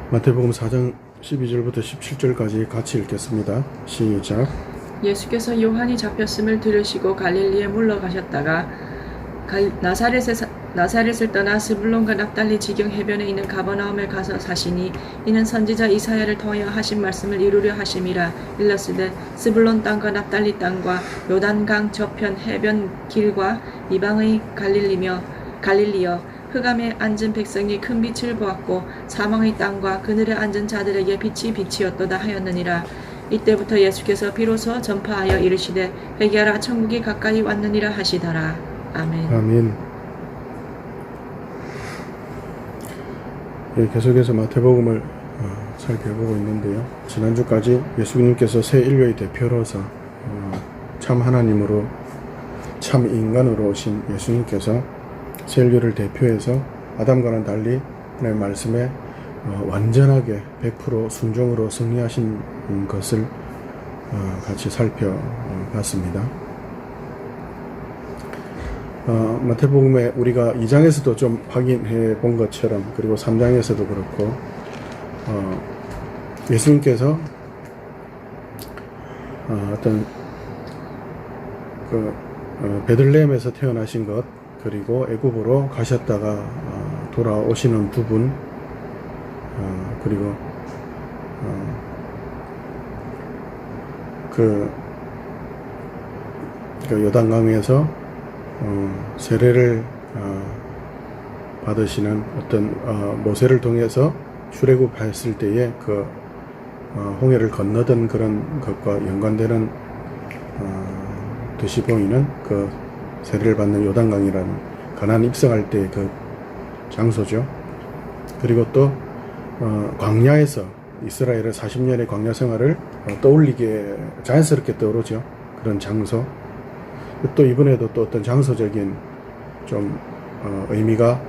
마태복음 4장 12절부터 17절까지 같이 읽겠습니다. 시작. 예수께서 요한이 잡혔음을 들으시고 갈릴리에 물러가셨다가 나사렛을 떠나 스불론과 납달리 지경 해변에 있는 가버나움에 가서 사시니 이는 선지자 이사야를 통하여 하신 말씀을 이루려 하심이라. 일렀으되 스불론 땅과 납달리 땅과 요단강 저편 해변 길과 이방의 갈릴리여 흑암에 앉은 백성이 큰 빛을 보았고 사망의 땅과 그늘에 앉은 자들에게 빛이 빛이었도다 하였느니라. 이때부터 예수께서 비로소 전파하여 이르시되 회개하라 천국이 가까이 왔느니라 하시더라. 아멘. 아멘. 예, 계속해서 마태복음을 살펴보고 있는데요. 지난주까지 예수님께서 새 인류의 대표로서 참 하나님으로 참 인간으로 오신 예수님께서 새 인류를 대표해서 아담과는 달리 하나님의 말씀에 완전하게 100% 순종으로 승리하신 것을 같이 살펴봤습니다. 마태복음에 우리가 2장에서도 좀 확인해 본 것처럼, 그리고 3장에서도 그렇고, 예수님께서 어떤 베들레헴에서 태어나신 것, 그리고 애굽으로 가셨다가 돌아오시는 부분, 그리고 그 요단강에서 세례를 받으시는 어떤 모세를 통해서 출애굽했을 때에 그 홍해를 건너던 그런 것과 연관되는 듯이 보이는 그 세례를 받는 요단강이라는 가나안 입성할 때 그 장소죠. 그리고 또 광야에서 이스라엘의 40년의 광야 생활을 떠올리게 자연스럽게 떠오르죠. 그런 장소. 또 이번에도 또 어떤 장소적인 좀 의미가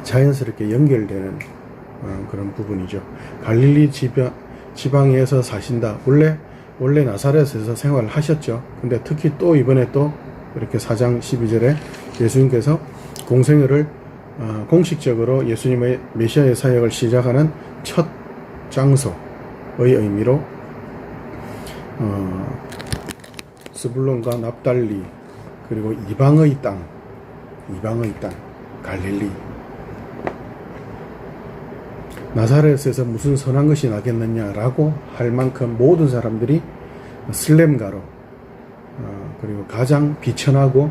자연스럽게 연결되는 그런 부분이죠. 갈릴리 지방에서 사신다. 원래 나사렛에서 생활을 하셨죠. 근데 특히 또 이번에 또 이렇게 4장 12절에 예수님께서 공생애를 공식적으로 예수님의 메시아의 사역을 시작하는 첫 장소의 의미로 스불론과 납달리, 그리고 이방의 땅 갈릴리, 나사렛에서 무슨 선한 것이 나겠느냐라고 할 만큼 모든 사람들이 슬렘가로, 그리고 가장 비천하고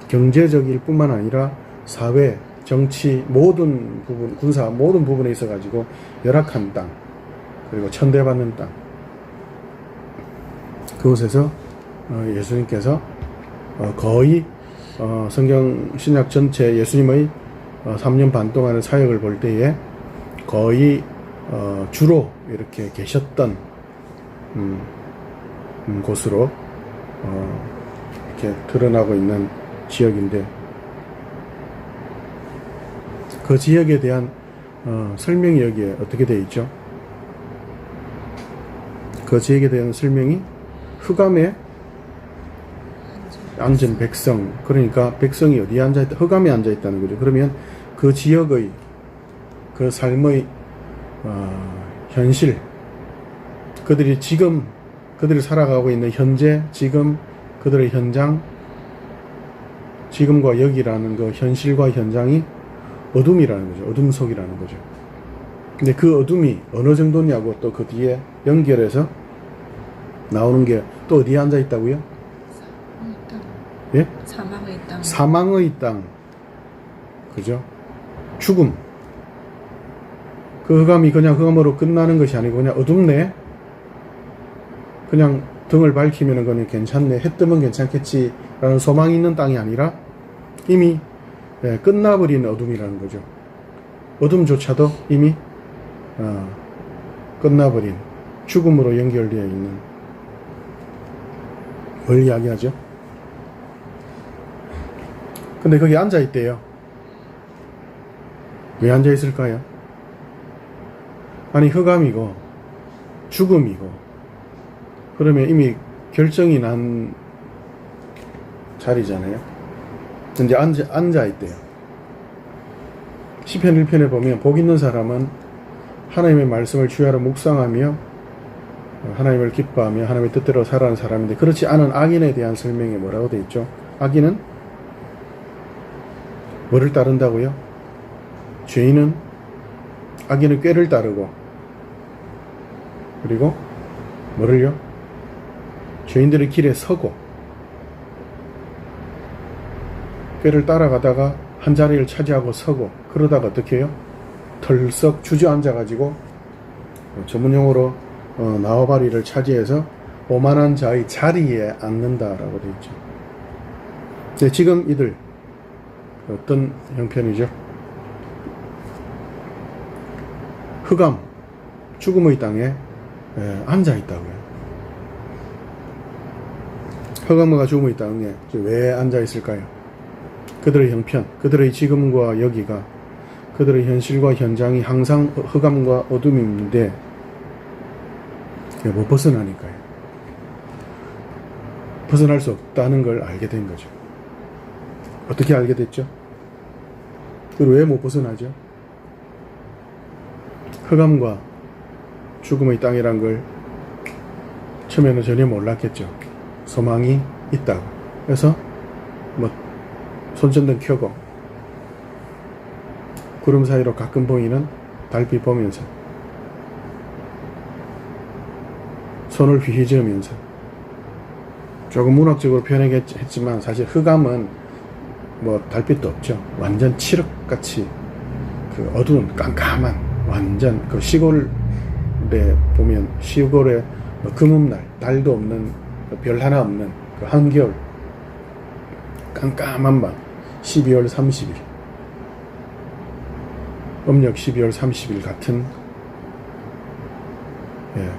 경제적일 뿐만 아니라 사회, 정치 모든 부분, 군사 모든 부분에 있어 가지고 열악한 땅, 그리고 천대받는 땅, 그곳에서 예수님께서 거의 성경 신약 전체 예수님의 3년 반 동안의 사역을 볼 때에 거의 주로 이렇게 계셨던 곳으로 이렇게 드러나고 있는 지역인데, 그 지역에 대한 설명이 여기에 어떻게 되어 있죠? 그 지역에 대한 설명이 흑암에 앉은 백성, 그러니까 백성이 어디에 앉아있다? 흑암에 앉아있다는 거죠. 그러면 그 지역의 그 삶의 현실, 그들이 살아가고 있는 현재, 지금 그들의 현장, 지금과 여기라는 그 현실과 현장이 어둠이라는 거죠. 어둠 속이라는 거죠. 근데 그 어둠이 어느 정도냐고 또 그 뒤에 연결해서 나오는 게 또 어디에 앉아 있다고요? 예? 사망의 땅. 사망의 땅. 그죠? 죽음. 그 흑암이 그냥 흑암으로 끝나는 것이 아니고 그냥 어둡네. 그냥 등을 밝히면 그냥 괜찮네. 해 뜨면 괜찮겠지라는 소망이 있는 땅이 아니라 이미 끝나버린 어둠이라는 거죠. 어둠조차도 이미 끝나버린 죽음으로 연결되어 있는, 뭘 이야기하죠? 근데 거기 앉아있대요. 왜 앉아있을까요? 아니, 흑암이고 죽음이고 그러면 이미 결정이 난 자리잖아요. 이제 앉아있대요. 시편 1편에 보면 복 있는 사람은 하나님의 말씀을 주야로 묵상하며 하나님을 기뻐하며 하나님의 뜻대로 살아가는 사람인데, 그렇지 않은 악인에 대한 설명이 뭐라고 되어 있죠? 악인은 뭐를 따른다고요? 죄인은 악인의 꾀를 따르고, 그리고 뭐를요? 죄인들의 길에 서고, 꾀를 따라가다가 한 자리를 차지하고 서고, 그러다가 어떻게 해요? 털썩 주저앉아가지고 전문용어로 나와바리를 차지해서 오만한 자의 자리에 앉는다라고 되어 있죠. 네, 지금 이들 어떤 형편이죠? 흑암, 죽음의 땅에 앉아 있다고요. 흑암과 죽음의 땅에 왜 앉아 있을까요? 그들의 형편, 그들의 지금과 여기가, 그들의 현실과 현장이 항상 흑암과 어둠인데 못 벗어나니까요. 벗어날 수 없다는 걸 알게 된 거죠. 어떻게 알게 됐죠? 그리고 왜 못 벗어나죠? 흑암과 죽음의 땅이란 걸 처음에는 전혀 몰랐겠죠. 소망이 있다고. 그래서 손전등 켜고 구름 사이로 가끔 보이는 달빛 보면서 손을 휘저으면서, 조금 문학적으로 표현했지만 사실 흑암은 달빛도 없죠. 완전 칠흑같이 그 어두운 깜깜한, 완전 그 시골에 보면 시골에 금음날, 달도 없는, 별 하나 없는 그 한겨울 깜깜한 밤, 12월 30일, 음력 12월 30일 같은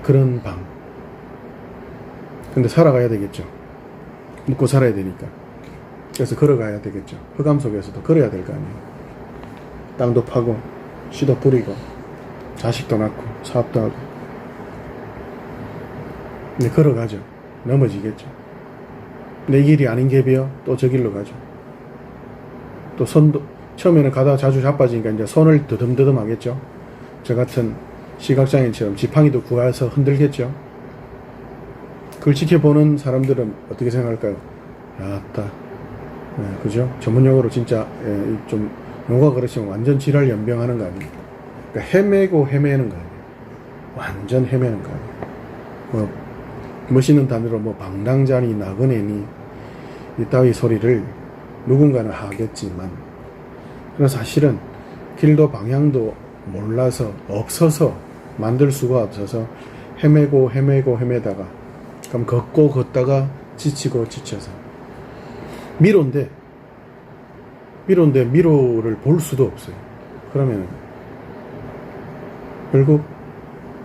그런 밤. 근데 살아가야 되겠죠. 먹고 살아야 되니까. 그래서 걸어가야 되겠죠. 흑암 속에서도 걸어야 될 거 아니에요. 땅도 파고 씨도 뿌리고 자식도 낳고 사업도 하고. 근데 걸어가죠. 넘어지겠죠. 내 길이 아닌 갭이요. 또 저 길로 가죠. 또 손도 처음에는 가다가 자주 자빠지니까 이제 손을 더듬더듬 하겠죠. 저 같은 시각장애인처럼 지팡이도 구해서 흔들겠죠. 그걸 지켜보는 사람들은 어떻게 생각할까요? 아따, 그죠? 전문용어로 진짜 좀 용어가 그렇지만 완전 지랄 연병하는 거 아니에요? 그러니까 헤매고 헤매는 거 아니에요? 완전 헤매는 거 아니에요? 멋있는 단어로 방랑자니 나그네니 이따위 소리를 누군가는 하겠지만, 그래서 사실은 길도 방향도 몰라서, 없어서, 만들 수가 없어서 헤매다가, 그럼 걷고 걷다가 지치고 지쳐서 미로인데 미로를 볼 수도 없어요. 그러면 결국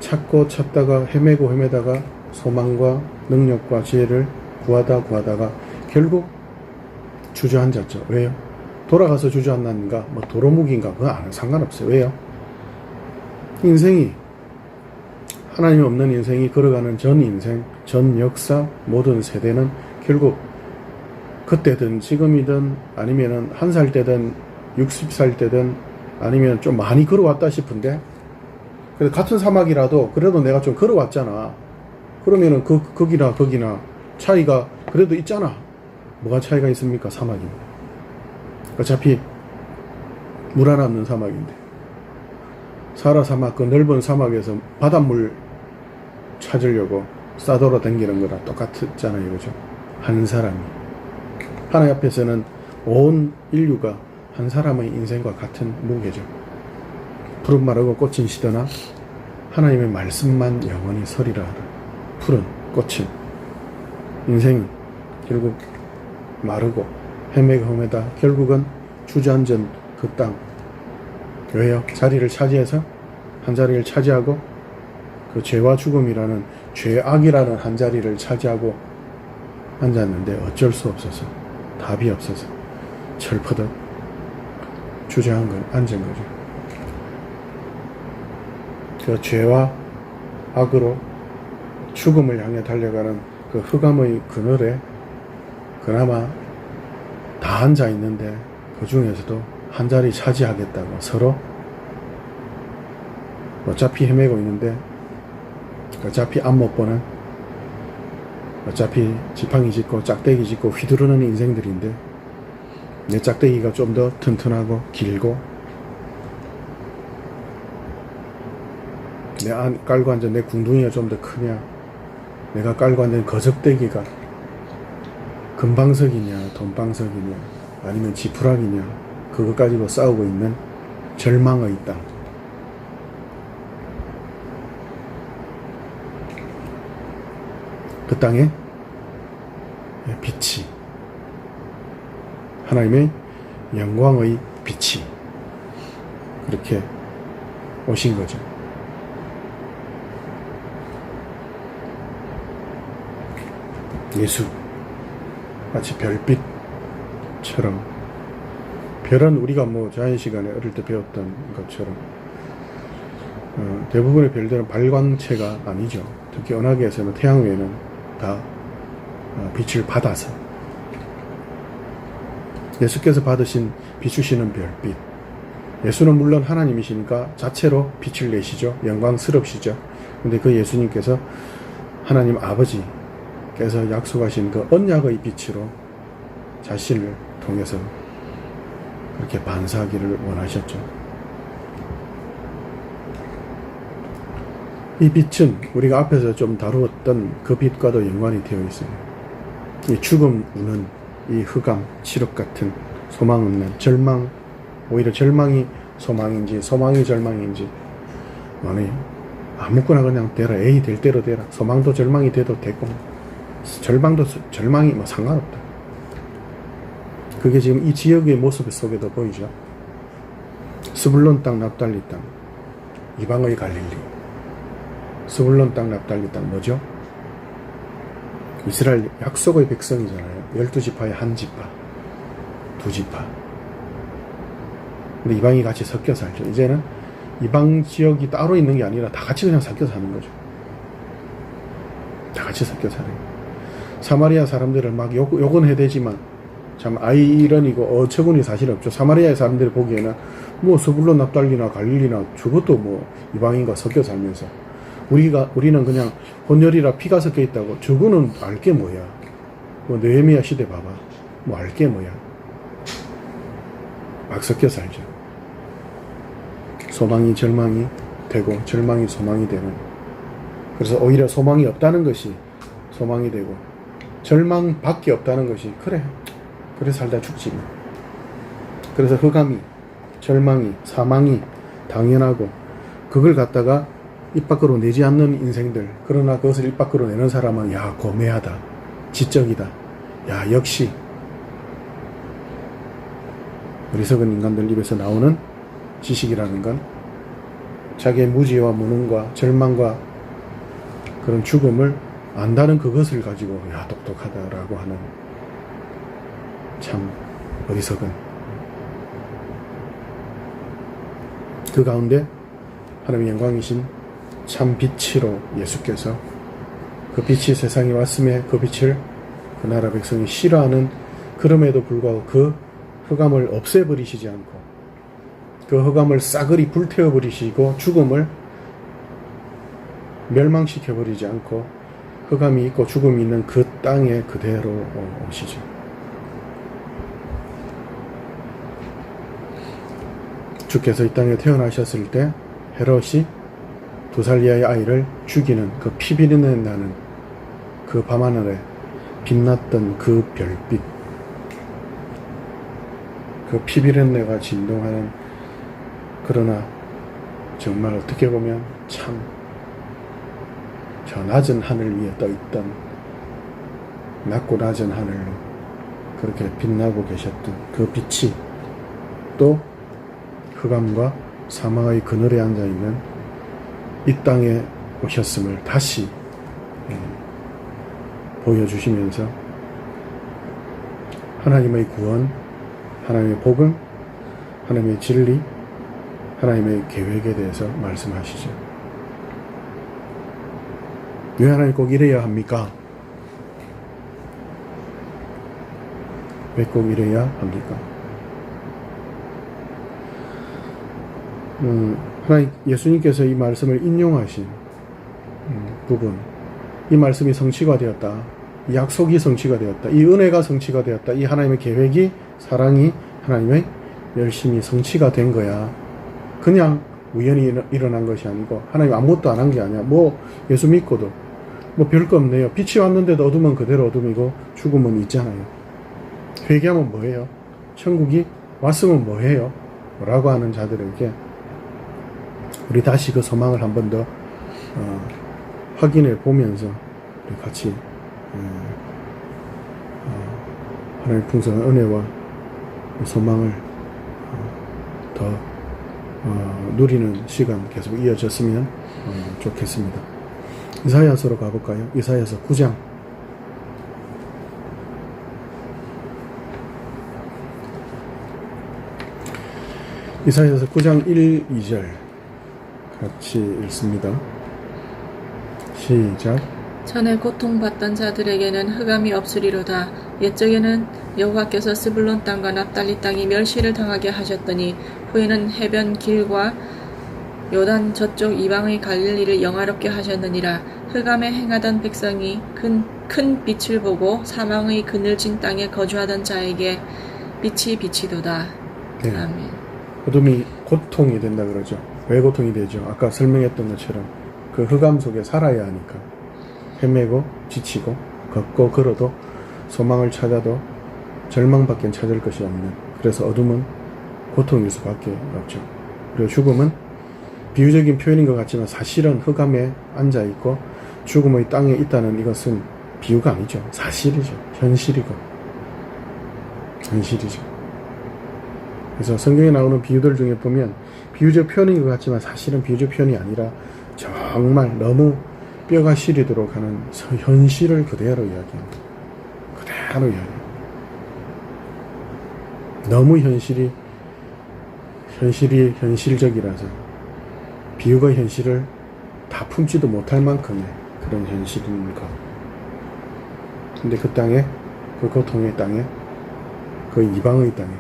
찾다가 헤매다가 소망과 능력과 지혜를 구하다가 결국 주저앉았죠. 왜요? 돌아가서 주저앉는가, 도로묵인가, 그거 상관없어요. 왜요? 인생이, 하나님이 없는 인생이 걸어가는 전 인생, 전 역사, 모든 세대는 결국 그때든 지금이든 아니면은 1살 때든 60살 때든 아니면 좀 많이 걸어왔다 싶은데, 그래도 같은 사막이라도 그래도 내가 좀 걸어왔잖아. 그러면은 거기나 차이가 그래도 있잖아. 뭐가 차이가 있습니까? 사막입니다. 어차피 물 하나 없는 사막인데, 사라 사막, 그 넓은 사막에서 바닷물 찾으려고 싸돌아 다니는 거랑 똑같잖아요. 그죠? 한 사람이. 하나님 앞에서는 온 인류가 한 사람의 인생과 같은 무게죠. 푸른 마르고 꽃은 시드나 하나님의 말씀만 영원히 서리라 하라. 푸른 꽃은, 인생은 결국 마르고 헤매다 결국은 주저앉은 그 땅. 왜요? 자리를 차지해서, 한 자리를 차지하고 그 죄와 죽음이라는, 죄악이라는 한 자리를 차지하고 앉았는데 어쩔 수 없어서, 답이 없어서 철퍼듯 주저앉은 건 앉은 거죠. 그 죄와 악으로 죽음을 향해 달려가는 그 흑암의 그늘에 그나마 다 앉아 있는데, 그 중에서도 한 자리 차지하겠다고 서로 어차피 헤매고 있는데, 어차피 앞 못 보는, 어차피 지팡이 짚고 짝대기 짚고 휘두르는 인생들인데, 내 짝대기가 좀 더 튼튼하고 길고, 내 깔고 앉은 내 궁둥이가 좀 더 크냐, 내가 깔고 앉은 거적대기가 금방석이냐 돈방석이냐 아니면 지푸라기냐, 그것 가지고 싸우고 있는 절망의 땅. 그 땅에 빛이, 하나님의 영광의 빛이 그렇게 오신 거죠. 예수 마치 별빛처럼, 별은 우리가 뭐 자연 시간에 어릴 때 배웠던 것처럼 대부분의 별들은 발광체가 아니죠. 특히 은하계에서는 태양 외에는 다 빛을 받아서, 예수께서 받으신 비추시는 별빛, 예수는 물론 하나님이시니까 자체로 빛을 내시죠. 영광스럽시죠. 근데 그 예수님께서 하나님 아버지께서 약속하신 그 언약의 빛으로 자신을 통해서 그렇게 반사하기를 원하셨죠. 이 빛은 우리가 앞에서 좀 다루었던 그 빛과도 연관이 되어 있어요. 이 죽음 우는 이 흑암, 칠흑 같은 소망 없는 절망, 오히려 절망이 소망인지 소망이 절망인지, 아니 아무거나 그냥 되라, 에이 될 대로 되라, 소망도 절망이 돼도 되고 절망도 절망이 뭐 상관없다. 그게 지금 이 지역의 모습 속에도 보이죠. 스불론 땅, 납달리 땅, 이방의 갈릴리. 스불론 땅, 납달리 땅 뭐죠? 이스라엘 약속의 백성이잖아요. 12지파의 한 지파, 두 지파. 근데 이방이 같이 섞여 살죠. 이제는 이방 지역이 따로 있는 게 아니라 다 같이 그냥 섞여 사는 거죠. 다 같이 섞여 사는 거예요. 사마리아 사람들을 막 욕은 해대지만 참 아이러니고 어처구니 사실 없죠. 사마리아의 사람들이 보기에는 뭐 스불론, 납달리나 갈릴리나 저것도 뭐 이방인과 섞여 살면서 우리는 그냥 혼혈이라 피가 섞여 있다고, 저거는 알게 뭐야. 뭐 느헤미야 시대 봐봐. 뭐 알게 뭐야. 막 섞여 살죠. 소망이 절망이 되고 절망이 소망이 되는. 그래서 오히려 소망이 없다는 것이 소망이 되고 절망밖에 없다는 것이 그래 살다 죽지. 그래서 흑암이, 절망이, 사망이 당연하고, 그걸 갖다가 입 밖으로 내지 않는 인생들, 그러나 그것을 입 밖으로 내는 사람은 야 고매하다, 지적이다, 야 역시 어리석은 인간들 입에서 나오는 지식이라는 건 자기의 무지와 무능과 절망과 그런 죽음을 안다는 그것을 가지고 야 똑똑하다라고 하는, 참 어리석은. 그 가운데 하나님의 영광이신 참 빛으로 예수께서, 그 빛이 세상에 왔음에 그 빛을 그 나라 백성이 싫어하는, 그럼에도 불구하고 그 흑암을 없애버리시지 않고, 그 흑암을 싸그리 불태워버리시고 죽음을 멸망시켜버리지 않고, 흑암이 있고 죽음이 있는 그 땅에 그대로 오시죠. 주께서 이 땅에 태어나셨을 때 헤롯이 2살 이하의 아이를 죽이는 그 피비린내 나는 그 밤하늘에 빛났던 그 별빛, 그 피비린내가 진동하는, 그러나 정말 어떻게 보면 참 저 낮은 하늘 위에 떠있던, 낮고 낮은 하늘로 그렇게 빛나고 계셨던 그 빛이 또 흑암과 사망의 그늘에 앉아있는 이 땅에 오셨음을 다시 보여주시면서 하나님의 구원, 하나님의 복음, 하나님의 진리, 하나님의 계획에 대해서 말씀하시죠. 왜 하나님 꼭 이래야 합니까? 왜 꼭 이래야 합니까? 하나님 예수님께서 이 말씀을 인용하신 부분, 이 말씀이 성취가 되었다. 이 약속이 성취가 되었다. 이 은혜가 성취가 되었다. 이 하나님의 계획이, 사랑이 하나님의 열심히 성취가 된 거야. 그냥 우연히 일어난 것이 아니고 하나님 아무것도 안 한 게 아니야. 뭐 예수 믿고도 뭐 별거 없네요. 빛이 왔는데도 어둠은 그대로 어둠이고 죽음은 있잖아요. 회개하면 뭐해요? 천국이 왔으면 뭐해요? 라고 하는 자들에게 우리 다시 그 소망을 한 번 더 확인해 보면서 우리 같이 하나님의 풍성한 은혜와 소망을 더 누리는 시간 계속 이어졌으면 좋겠습니다. 이사야서로 가볼까요? 이사야서 9장. 이사야서 9장 1, 2절 같이 읽습니다. 시작. 전에 고통받던 자들에게는 흑암이 없으리로다. 옛적에는 여호와께서 스불론 땅과 납달리 땅이 멸시를 당하게 하셨더니 후에는 해변 길과 요단 저쪽 이방의 갈릴리를 영화롭게 하셨느니라. 흑암에 행하던 백성이 큰 빛을 보고 사망의 그늘진 땅에 거주하던 자에게 빛이 비치도다. 네. 아멘. 어둠이 고통이 된다 그러죠. 왜 고통이 되죠? 아까 설명했던 것처럼 그 흑암 속에 살아야 하니까 헤매고 지치고 걷고 걸어도 소망을 찾아도 절망밖에 찾을 것이 없는, 그래서 어둠은 고통일 수밖에 없죠. 그리고 죽음은 비유적인 표현인 것 같지만 사실은 흑암에 앉아있고 죽음의 땅에 있다는 이것은 비유가 아니죠. 사실이죠. 현실이죠. 그래서 성경에 나오는 비유들 중에 보면 비유적 표현인 것 같지만 사실은 비유적 표현이 아니라 정말 너무 뼈가 시리도록 하는 현실을 그대로 이야기합니다. 그대로 이야기합니다. 너무 현실이 현실적이라서 비유가 현실을 다 품지도 못할 만큼의 그런 현실인 것. 근데 그 땅에, 그 고통의 땅에, 그 이방의 땅에,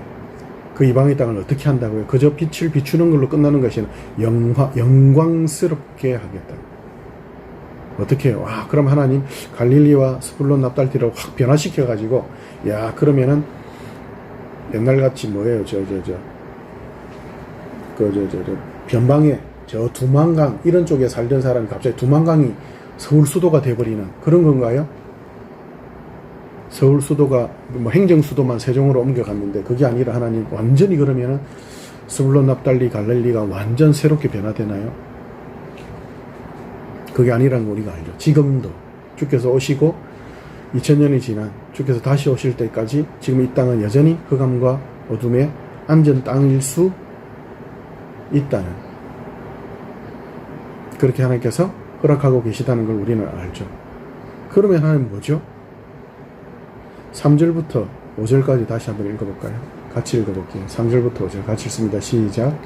그 이방의 땅을 어떻게 한다고요? 그저 빛을 비추는 걸로 끝나는 것이 아니라 영광스럽게 하겠다. 어떻게 해요? 와, 그럼 하나님 갈릴리와 스불론 납달리를 확 변화시켜가지고, 야, 그러면은 옛날같이 뭐예요? 변방에 저 두만강 이런 쪽에 살던 사람이 갑자기 두만강이 서울 수도가 돼버리는 그런 건가요? 서울 수도가 뭐 행정 수도만 세종으로 옮겨갔는데 그게 아니라 하나님 완전히 그러면은 스불론 납달리 갈릴리가 완전 새롭게 변화되나요? 그게 아니라는 거 우리가 알죠. 지금도 주께서 오시고 2000년이 지난 주께서 다시 오실 때까지 지금 이 땅은 여전히 흑암과 어둠에 앉은 땅일 수 있다는, 그렇게 하나님께서 허락하고 계시다는 걸 우리는 알죠. 그러면 하나님 뭐죠? 3절부터 5절까지 다시 한번 읽어볼까요? 같이 읽어볼게요. 3절부터 5절 같이 읽습니다. 시작.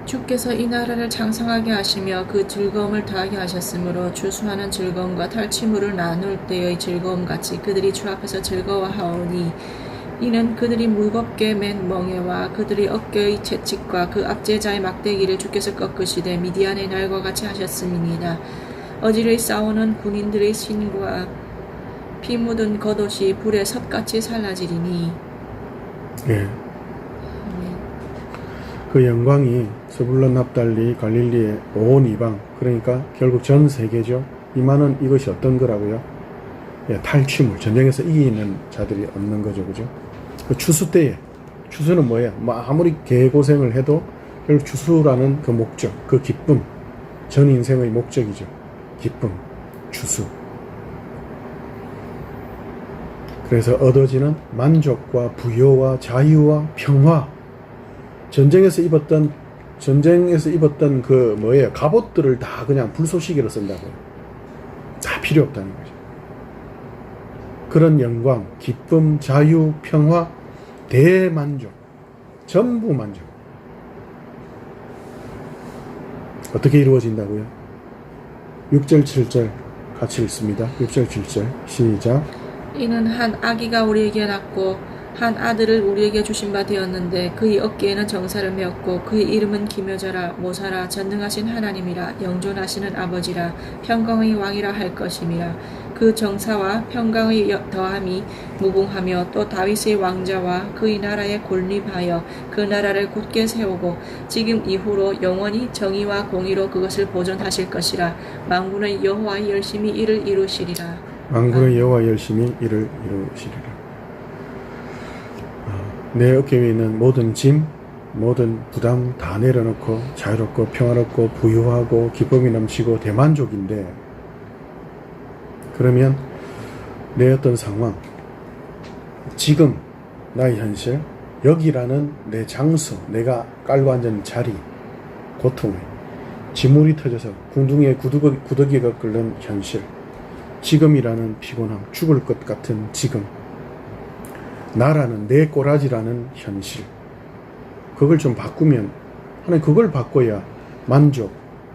주께서 이 나라를 장성하게 하시며 그 즐거움을 더하게 하셨으므로 주수하는 즐거움과 탈취물을 나눌 때의 즐거움같이 그들이 주 앞에서 즐거워하오니, 이는 그들이 무겁게 맨 멍에와 그들이 어깨의 채찍과 그 압제자의 막대기를 주께서 꺾으시되 미디안의 날과 같이 하셨음이니이다. 어지러이 싸우는 군인들의 신과 피 묻은 겉옷이 불에 섭같이 살라지리니. 예. 그 영광이 스불론 납달리 갈릴리의 온 이방, 그러니까 결국 전 세계죠. 이만은 이것이 어떤 거라고요? 예, 탈취물, 전쟁에서 이기는 자들이 얻는 거죠, 그죠? 그 추수 때에, 추수는 뭐예요? 뭐 아무리 개고생을 해도 결국 추수라는 그 목적, 그 기쁨, 전 인생의 목적이죠. 기쁨, 추수. 그래서 얻어지는 만족과 부여와 자유와 평화, 전쟁에서 입었던 그 뭐예요? 갑옷들을 다 그냥 불쏘시개로 쓴다고요. 다 필요 없다는 거죠. 그런 영광, 기쁨, 자유, 평화, 대만족, 전부 만족. 어떻게 이루어진다고요? 6절, 7절 같이 읽습니다. 6절, 7절 시작. 이는 한 아기가 우리에게 낳고 한 아들을 우리에게 주신 바 되었는데 그의 어깨에는 정사를 메었고 그의 이름은 기묘자라 모사라 전능하신 하나님이라 영존하시는 아버지라 평강의 왕이라 할 것임이라. 그 정사와 평강의 더함이 무궁하며 또 다윗의 왕자와 그의 나라에 건립하여 그 나라를 굳게 세우고 지금 이후로 영원히 정의와 공의로 그것을 보존하실 것이라. 만군의 여호와 열심히 이를 이루시리라. 만군의 여호와 열심히 이를 이루시리라. 내 어깨 위에 있는 모든 짐, 모든 부담 다 내려놓고 자유롭고 평화롭고 부유하고 기쁨이 넘치고 대만족인데, 그러면 내 어떤 상황, 지금 나의 현실, 여기라는 내 장소, 내가 깔고 앉은 자리, 고통에 지물이 터져서 궁둥이에 구더기가 끓는 현실, 지금이라는 피곤함, 죽을 것 같은 지금, 나라는 내 꼬라지라는 현실, 그걸 좀 바꾸면, 하나님 그걸 바꿔야 만족,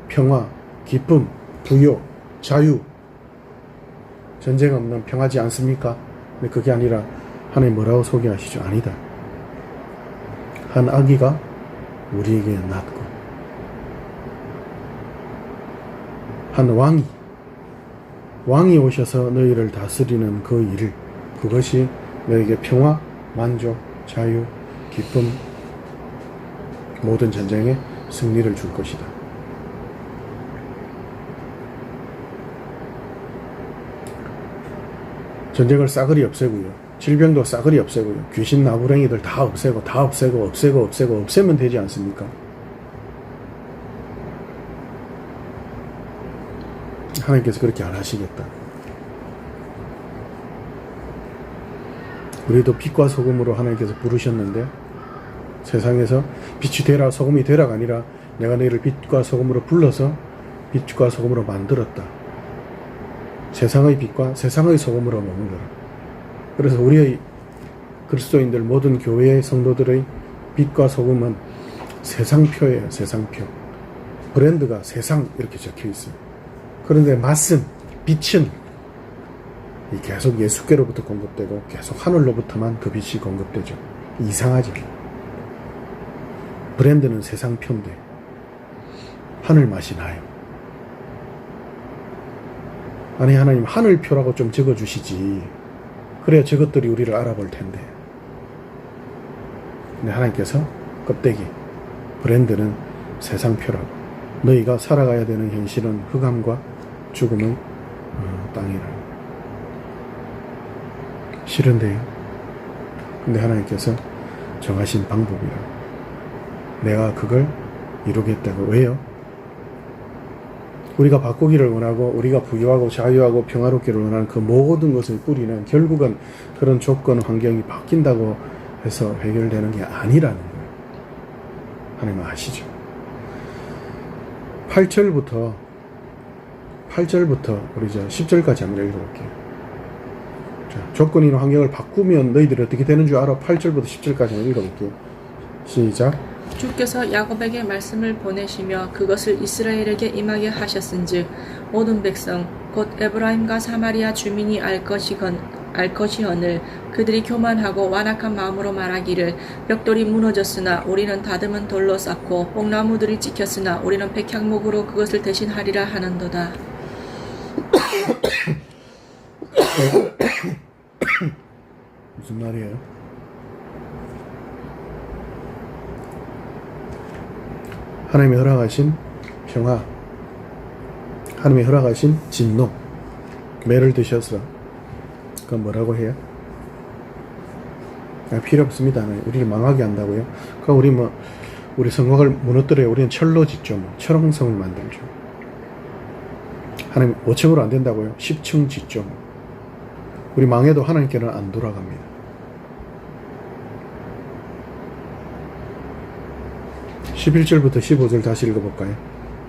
평화, 기쁨, 부요, 자유, 전쟁 없는 평화지 않습니까? 근데 그게 아니라 하나님 뭐라고 소개하시죠? 아니다. 한 아기가 우리에게 낳고 한 왕이 오셔서 너희를 다스리는 그 일, 그것이 너에게 평화, 만족, 자유, 기쁨, 모든 전쟁에 승리를 줄 것이다. 전쟁을 싸그리 없애고요. 질병도 싸그리 없애고요. 귀신 나부랭이들 다 없애면 되지 않습니까? 하나님께서 그렇게 안 하시겠다. 우리도 빛과 소금으로 하나님께서 부르셨는데, 세상에서 빛이 되라 소금이 되라가 아니라 내가 너희를 빛과 소금으로 불러서 빛과 소금으로 만들었다. 세상의 빛과 세상의 소금으로 머물러라. 그래서 우리의 그리스도인들 모든 교회의 성도들의 빛과 소금은 세상표예요. 세상표. 브랜드가 세상 이렇게 적혀 있어요. 그런데 맛은, 빛은 계속 예수께로부터 공급되고 계속 하늘로부터만 그 빛이 공급되죠. 이상하죠. 브랜드는 세상표인데 하늘 맛이 나요. 아니, 하나님 하늘표라고 좀 적어주시지. 그래야 저것들이 우리를 알아볼 텐데. 근데 하나님께서 껍데기, 브랜드는 세상표라고. 너희가 살아가야 되는 현실은 흑암과 죽음의 땅이라. 싫은데요. 근데 하나님께서 정하신 방법이라. 내가 그걸 이루겠다고. 왜요? 우리가 바꾸기를 원하고 우리가 부유하고 자유하고 평화롭기를 원하는 그 모든 것의 뿌리는 결국은 그런 조건 환경이 바뀐다고 해서 해결되는 게 아니라는 거예요. 하나님은 아시죠? 8절부터 우리 10절까지 한번 읽어볼게요. 자, 조건이나 환경을 바꾸면 너희들이 어떻게 되는 줄 알아? 8절부터 10절까지 한번 읽어볼게요. 시작. 주께서 야곱에게 말씀을 보내시며 그것을 이스라엘에게 임하게 하셨은즉 모든 백성 곧 에브라임과 사마리아 주민이 알 것이거늘 그들이 교만하고 완악한 마음으로 말하기를 벽돌이 무너졌으나 우리는 다듬은 돌로 쌓고 뽕나무들이 찍혔으나 우리는 백향목으로 그것을 대신하리라 하는도다. 무슨 말이에요? 하나님이 허락하신 평화, 하나님이 허락하신 진노, 매를 드셔서 그건 뭐라고 해요? 필요 없습니다. 우리를 망하게 한다고요? 그럼 우리 성곽을 무너뜨려요. 우리는 철로 짓죠. 철옹성을 만들죠. 하나님 5층으로 안 된다고요? 10층 짓죠. 우리 망해도 하나님께는 안 돌아갑니다. 11절부터 15절 다시 읽어볼까요?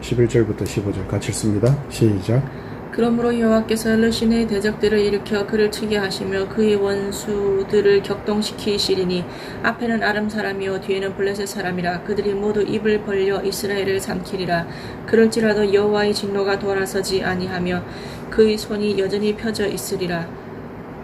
11절부터 15절 같이 읽습니다. 시작. 그러므로 여호와께서 르신의 대적들을 일으켜 그를 치게 하시며 그의 원수들을 격동시키시리니 앞에는 아람 사람이요 뒤에는 블레셋 사람이라. 그들이 모두 입을 벌려 이스라엘을 삼키리라. 그럴지라도 여호와의 진노가 돌아서지 아니하며 그의 손이 여전히 펴져 있으리라.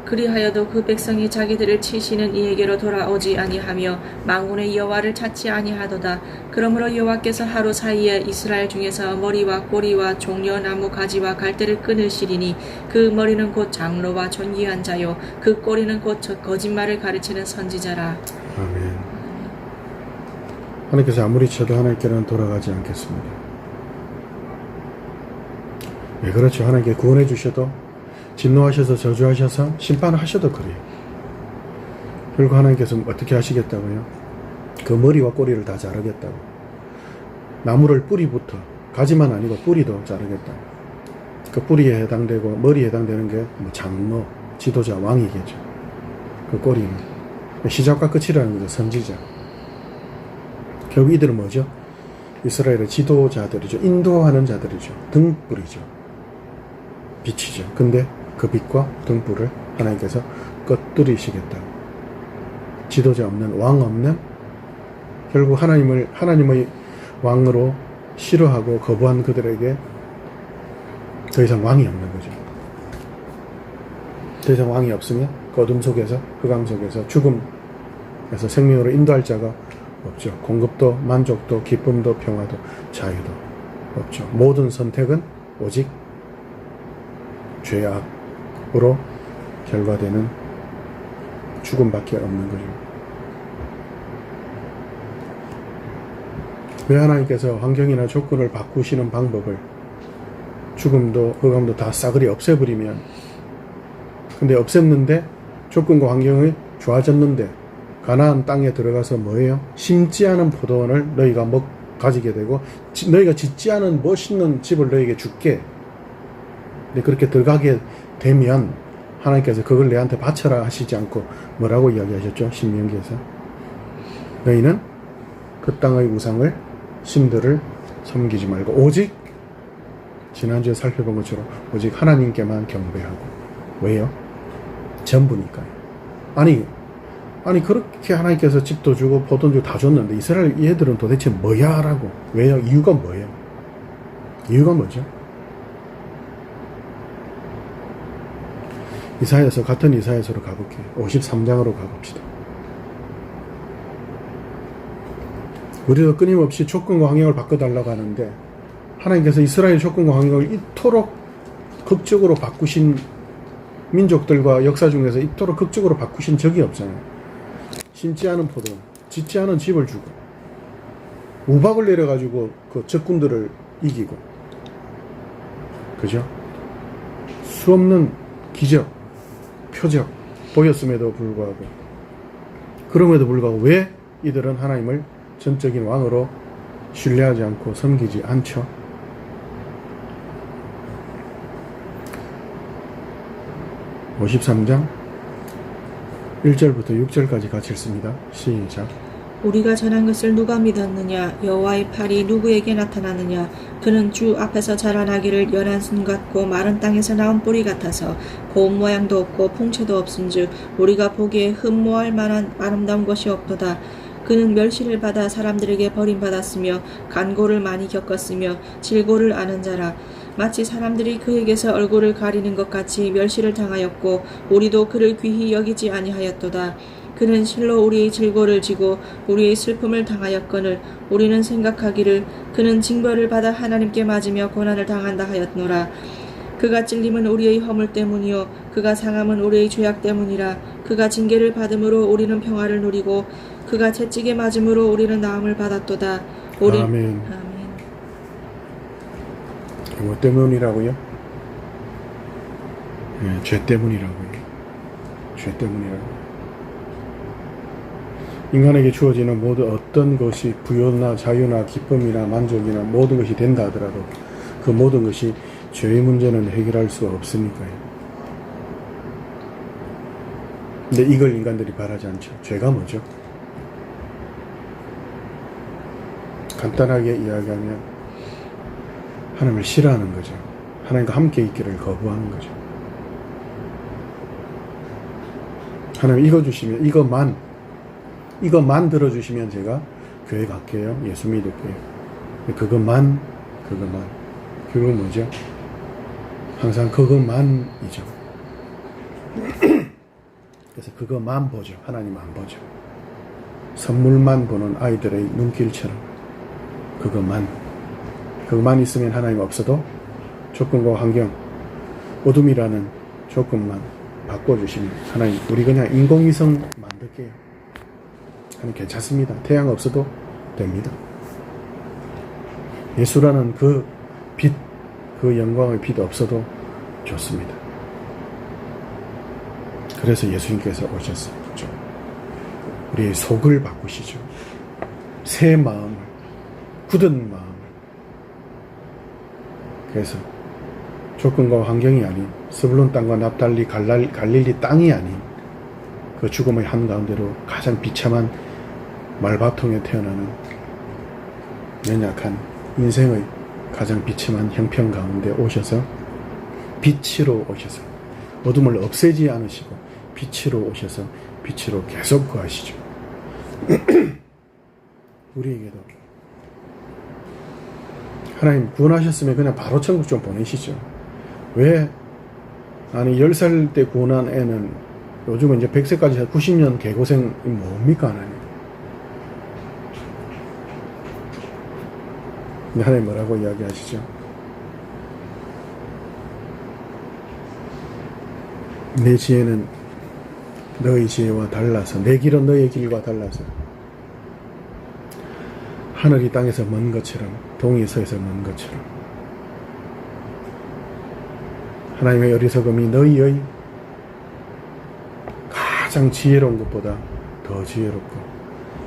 그리하여도 그 백성이 자기들을 치시는 이에게로 돌아오지 아니하며 만군의 여호와를 찾지 아니하도다. 그러므로 여호와께서 하루 사이에 이스라엘 중에서 머리와 꼬리와 종려 나무 가지와 갈대를 끊으시리니 그 머리는 곧 장로와 존귀한 자요 그 꼬리는 곧 거짓말을 가르치는 선지자라. 아멘. 하나님께서 아무리 쳐도 하나님께는 돌아가지 않겠습니다. 네, 그렇죠. 하나님께 구원해 주셔도 진노하셔서 저주하셔서 심판하셔도 그래요. 결국 하나님께서 어떻게 하시겠다고요? 그 머리와 꼬리를 다 자르겠다고. 나무를 뿌리부터, 가지만 아니고 뿌리도 자르겠다고. 그 뿌리에 해당되고 머리에 해당되는 게 뭐 장로, 지도자, 왕이겠죠. 그 꼬리는 시작과 끝이라는 거죠. 선지자. 결국 이들은 뭐죠? 이스라엘의 지도자들이죠. 인도하는 자들이죠. 등불이죠. 빛이죠. 근데 그 빛과 등불을 하나님께서 꺼뜨리시겠다. 지도자 없는, 왕 없는, 결국 하나님의 왕으로 싫어하고 거부한 그들에게 더 이상 왕이 없는 거죠. 더 이상 왕이 없으면 그 어둠 속에서, 흑암 속에서, 죽음에서 생명으로 인도할 자가 없죠. 공급도, 만족도, 기쁨도, 평화도, 자유도 없죠. 모든 선택은 오직 죄악으로 결과되는 죽음밖에 없는 거죠. 왜 하나님께서 환경이나 조건을 바꾸시는 방법을 죽음도 흑암도 다 싸그리 없애버리면, 근데 없앴는데 조건과 환경이 좋아졌는데 가나안 땅에 들어가서 뭐예요? 심지 않은 포도원을 너희가 가지게 되고 너희가 짓지 않은 멋있는 집을 너희에게 줄게. 근데 그렇게 들어가게 되면 하나님께서 그걸 내한테 바쳐라 하시지 않고 뭐라고 이야기하셨죠? 신명기에서 너희는 그 땅의 우상을, 신들을 섬기지 말고 오직, 지난주에 살펴본 것처럼 오직 하나님께만 경배하고. 왜요? 전부니까요. 아니 그렇게 하나님께서 집도 주고 포도도 주고 다 줬는데 이스라엘 얘들은 도대체 뭐야? 라고. 왜요? 이유가 뭐예요? 이유가 뭐죠? 같은 이사야서로 가볼게요. 53장으로 가봅시다. 우리도 끊임없이 조건과 환경을 바꿔달라고 하는데 하나님께서 이스라엘 조건과 환경을 이토록 극적으로 바꾸신 민족들과 역사 중에서 이토록 극적으로 바꾸신 적이 없잖아요. 심지 않은 포도, 짓지 않은 집을 주고 우박을 내려가지고 그 적군들을 이기고, 그죠? 수없는 기적, 표적 보였음에도 불구하고, 그럼에도 불구하고 왜 이들은 하나님을 전적인 왕으로 신뢰하지 않고 섬기지 않죠? (53장) 1절부터 6절까지 같이 읽습니다. 시작. 우리가 전한 것을 누가 믿었느냐? 여호와의 팔이 누구에게 나타나느냐? 그는 주 앞에서 자라나기를 연한 순 같고 마른 땅에서 나온 뿌리 같아서 고운 모양도 없고 풍채도 없은즉 우리가 보기에 흠모할 만한 아름다운 것이 없도다. 그는 멸시를 받아 사람들에게 버림받았으며 간고를 많이 겪었으며 질고를 아는 자라. 마치 사람들이 그에게서 얼굴을 가리는 것 같이 멸시를 당하였고 우리도 그를 귀히 여기지 아니하였도다. 그는 실로 우리의 질고를 지고 우리의 슬픔을 당하였거늘 우리는 생각하기를 그는 징벌을 받아 하나님께 맞으며 고난을 당한다 하였노라. 그가 찔림은 우리의 허물 때문이요 그가 상함은 우리의 죄악 때문이라. 그가 징계를 받음으로 우리는 평화를 누리고 그가 채찍에 맞음으로 우리는 나음을 받았도다. 아멘. 뭐 때문이라고요? 네, 죄 때문이라고요. 죄 때문이라고요. 인간에게 주어지는 모든 어떤 것이 부여나 자유나 기쁨이나 만족이나 모든 것이 된다 하더라도 그 모든 것이 죄의 문제는 해결할 수 없으니까요. 근데 이걸 인간들이 바라지 않죠. 죄가 뭐죠? 간단하게 이야기하면 하나님을 싫어하는 거죠. 하나님과 함께 있기를 거부하는 거죠. 하나님 이거 주시면, 이것만 들어주시면 제가 교회 갈게요. 예수 믿을게요. 그것만. 그건 뭐죠? 항상 그것만이죠. 그래서 그것만 보죠. 하나님 안 보죠. 선물만 보는 아이들의 눈길처럼 그것만 있으면 하나님 없어도 조건과 환경, 어둠이라는 조건만 바꿔주시면 하나님 우리 그냥 인공위성 만들게요. 하나님 괜찮습니다. 태양 없어도 됩니다. 예수라는 그 빛, 그 영광의 빛 없어도 좋습니다. 그래서 예수님께서 오셨어요. 우리의 속을 바꾸시죠. 새 마음을, 굳은 마음을. 그래서 조건과 환경이 아닌 스불론 땅과 납달리 갈릴리 땅이 아닌 그 죽음의 한가운데로 가장 비참한 말바통에 태어나는 연약한 인생의 가장 비참한 형편 가운데 오셔서 빛으로 오셔서 어둠을 없애지 않으시고 빛으로 오셔서 빛으로 계속 거하시죠. 우리에게도 하나님 구원하셨으면 그냥 바로 천국 좀 보내시죠. 왜? 아니 10살 때 구원한 애는 요즘은 이제 100세까지 90년 개고생이 뭡니까 하나님? 근데 하나님 뭐라고 이야기하시죠? 내 지혜는 너의 지혜와 달라서, 내 길은 너의 길과 달라서 하늘이 땅에서 먼 것처럼, 동이 서에서 먼 것처럼 하나님의 어리석음이 너희의 가장 지혜로운 것보다 더 지혜롭고,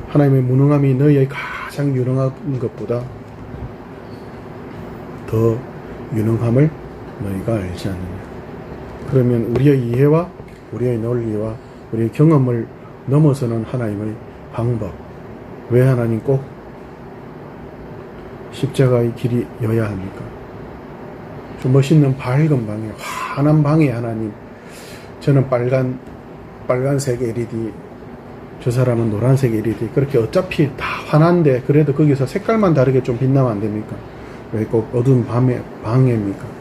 하나님의 무능함이 너희의 가장 유능한 것보다 더 유능함을 너희가 알지 않느냐. 그러면 우리의 이해와 우리의 논리와 우리의 경험을 넘어서는 하나님의 방법, 왜 하나님 꼭 십자가의 길이여야 합니까? 좀 멋있는 밝은 방에, 환한 방에 하나님, 저는 빨간색 LED, 저 사람은 노란색 LED, 그렇게 어차피 다 환한데 그래도 거기서 색깔만 다르게 좀 빛나면 안 됩니까? 왜 꼭 어두운 방해입니까?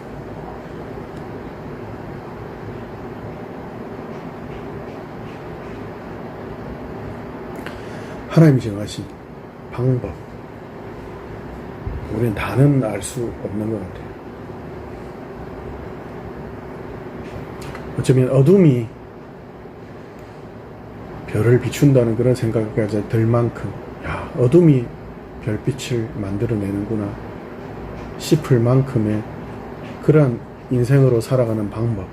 하나님이 정하신 방법, 우리는 다는 알 수 없는 것 같아요. 어쩌면 어둠이 별을 비춘다는 그런 생각까지 들 만큼, 야, 어둠이 별빛을 만들어내는구나 싶을 만큼의 그러한 인생으로 살아가는 방법,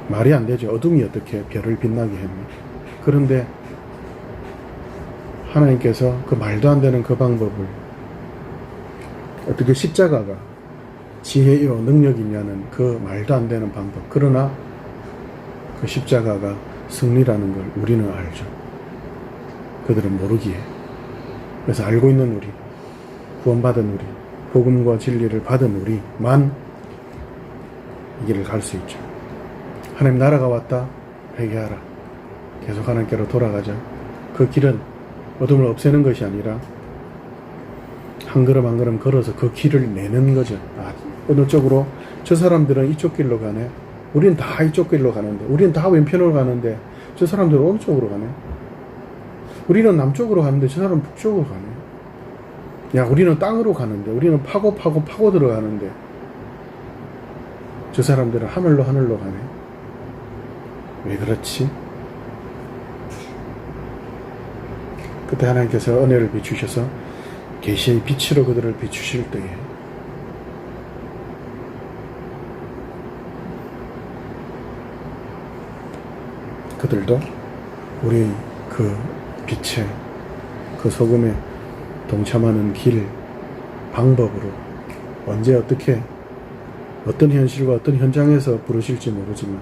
말이 안 되죠. 어둠이 어떻게 별을 빛나게 합니까? 그런데 하나님께서 그 말도 안 되는 그 방법을 어떻게 십자가가 지혜요 능력이냐는 그 말도 안 되는 방법, 그러나 그 십자가가 승리라는 걸 우리는 알죠. 그들은 모르기에. 그래서 알고 있는 우리, 구원받은 우리, 복음과 진리를 받은 우리만 이 길을 갈 수 있죠. 하나님 나라가 왔다, 회개하라, 계속 하나님께로 돌아가자. 그 길은 어둠을 없애는 것이 아니라 한 걸음 한 걸음 걸어서 그 길을 내는 거죠. 아, 어느 쪽으로, 저 사람들은 이쪽 길로 가네, 우리는 다 이쪽 길로 가는데, 우리는 다 왼편으로 가는데 저 사람들은 오른쪽으로 가네, 우리는 남쪽으로 가는데 저 사람은 북쪽으로 가네, 야, 우리는 땅으로 가는데, 우리는 파고 들어가는데 저 사람들은 하늘로 가네. 왜 그렇지? 그때 하나님께서 은혜를 비추셔서 계시의 빛으로 그들을 비추실 때에 그들도 우리의 그 빛에, 그 소금에 동참하는 길, 방법으로 언제 어떻게 어떤 현실과 어떤 현장에서 부르실지 모르지만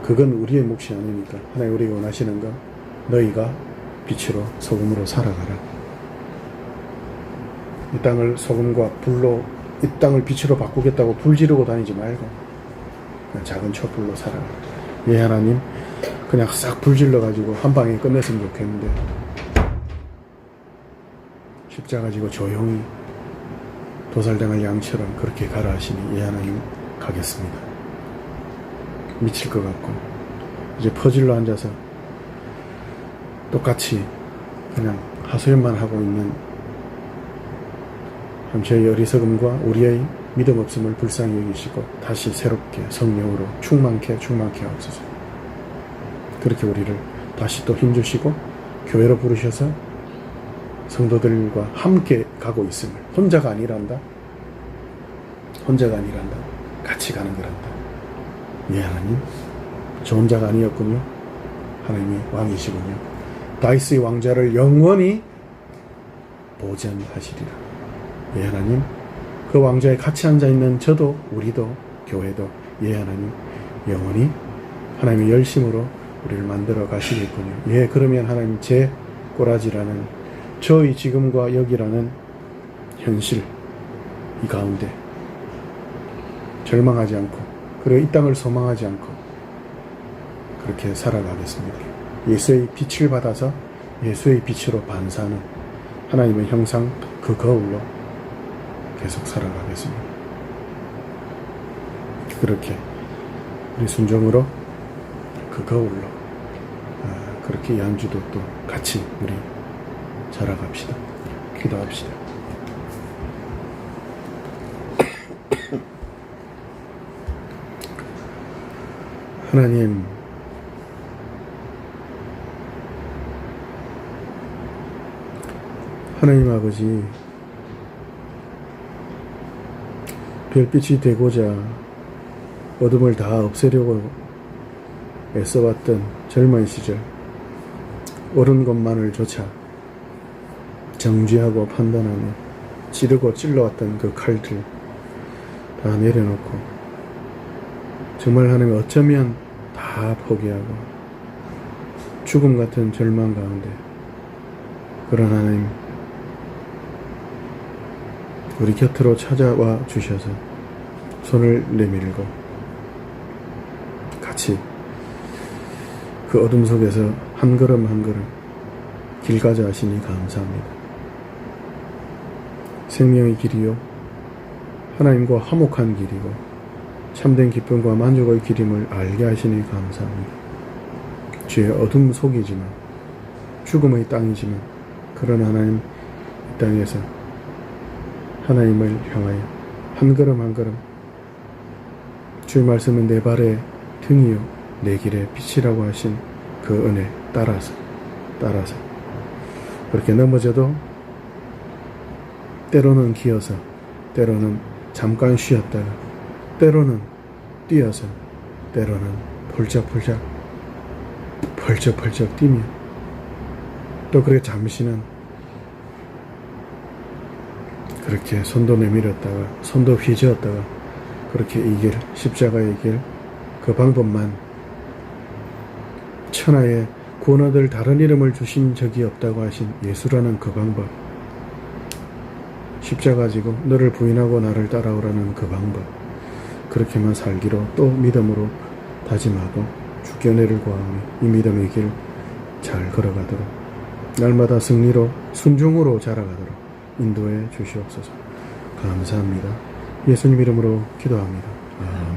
그건 우리의 몫이 아니니까 하나님 우리가 원하시는 건 너희가 빛으로 소금으로 살아가라. 이 땅을 소금과 불로, 이 땅을 빛으로 바꾸겠다고 불 지르고 다니지 말고 그냥 작은 촛불로 살아가라. 예, 하나님, 그냥 싹 불 질러가지고 한 방에 끝냈으면 좋겠는데 십자가 지고 조용히 도살당할 양처럼 그렇게 가라 하시니, 예, 하나님, 가겠습니다. 미칠 것 같고 이제 퍼즐로 앉아서 똑같이 그냥 하소연만 하고 있는 저의 어리석음과 우리의 믿음 없음을 불쌍히 여기시고 다시 새롭게 성령으로 충만케 하옵소서. 그렇게 우리를 다시 또 힘주시고 교회로 부르셔서 성도들과 함께 가고 있음을, 혼자가 아니란다. 같이 가는 거란다. 예, 하나님, 저 혼자가 아니었군요. 하나님이 왕이시군요. 다윗의 왕자를 영원히 보전하시리라. 예, 하나님, 그 왕좌에 같이 앉아있는 저도, 우리도, 교회도, 예, 하나님, 영원히 하나님의 열심으로 우리를 만들어 가시겠군요. 예, 그러면 하나님, 제 꼬라지라는 저의 지금과 여기라는 현실, 이 가운데 절망하지 않고, 그리고 이 땅을 소망하지 않고 그렇게 살아가겠습니다. 예수의 빛을 받아서 예수의 빛으로 반사하는 하나님의 형상, 그 거울로 계속 살아가겠습니다. 그렇게 우리 순종으로 그 거울로 그렇게 양주도 또 같이 우리 자라갑시다. 기도합시다. 하나님, 하나님 아버지, 별빛이 되고자 어둠을 다 없애려고 애써왔던 젊은 시절, 옳은 것만을 조차 정죄하고 판단하며 찌르고 찔러왔던 그 칼들 다 내려놓고 정말 하나님 어쩌면 다 포기하고 죽음 같은 절망 가운데 그런 하나님 우리 곁으로 찾아와 주셔서 손을 내밀고 같이 그 어둠 속에서 한 걸음 한 걸음 길 가져 하시니 감사합니다. 생명의 길이요 하나님과 화목한 길이고 참된 기쁨과 만족의 길임을 알게 하시니 감사합니다. 주의 어둠 속이지만 죽음의 땅이지만 그런 하나님 이 땅에서 하나님을 향하여 한 걸음 한 걸음 주의 말씀은 내 발의 등이요 내 길의 빛이라고 하신 그 은혜 따라서 그렇게 넘어져도 때로는 기어서 때로는 잠깐 쉬었다가 때로는 뛰어서 때로는 펄쩍펄쩍 뛰며 또 그렇게 잠시는 그렇게 손도 내밀었다가 손도 휘저었다가 그렇게 이 길 십자가의 길 그 방법만 천하에 구원 얻을 다른 이름을 주신 적이 없다고 하신 예수라는 그 방법 십자가 지고 너를 부인하고 나를 따라오라는 그 방법 그렇게만 살기로 또 믿음으로 다짐하고 주께 은혜를 구하오니 이 믿음의 길 잘 걸어가도록 날마다 승리로 순종으로 자라가도록 인도해 주시옵소서. 감사합니다. 예수님 이름으로 기도합니다. 아멘.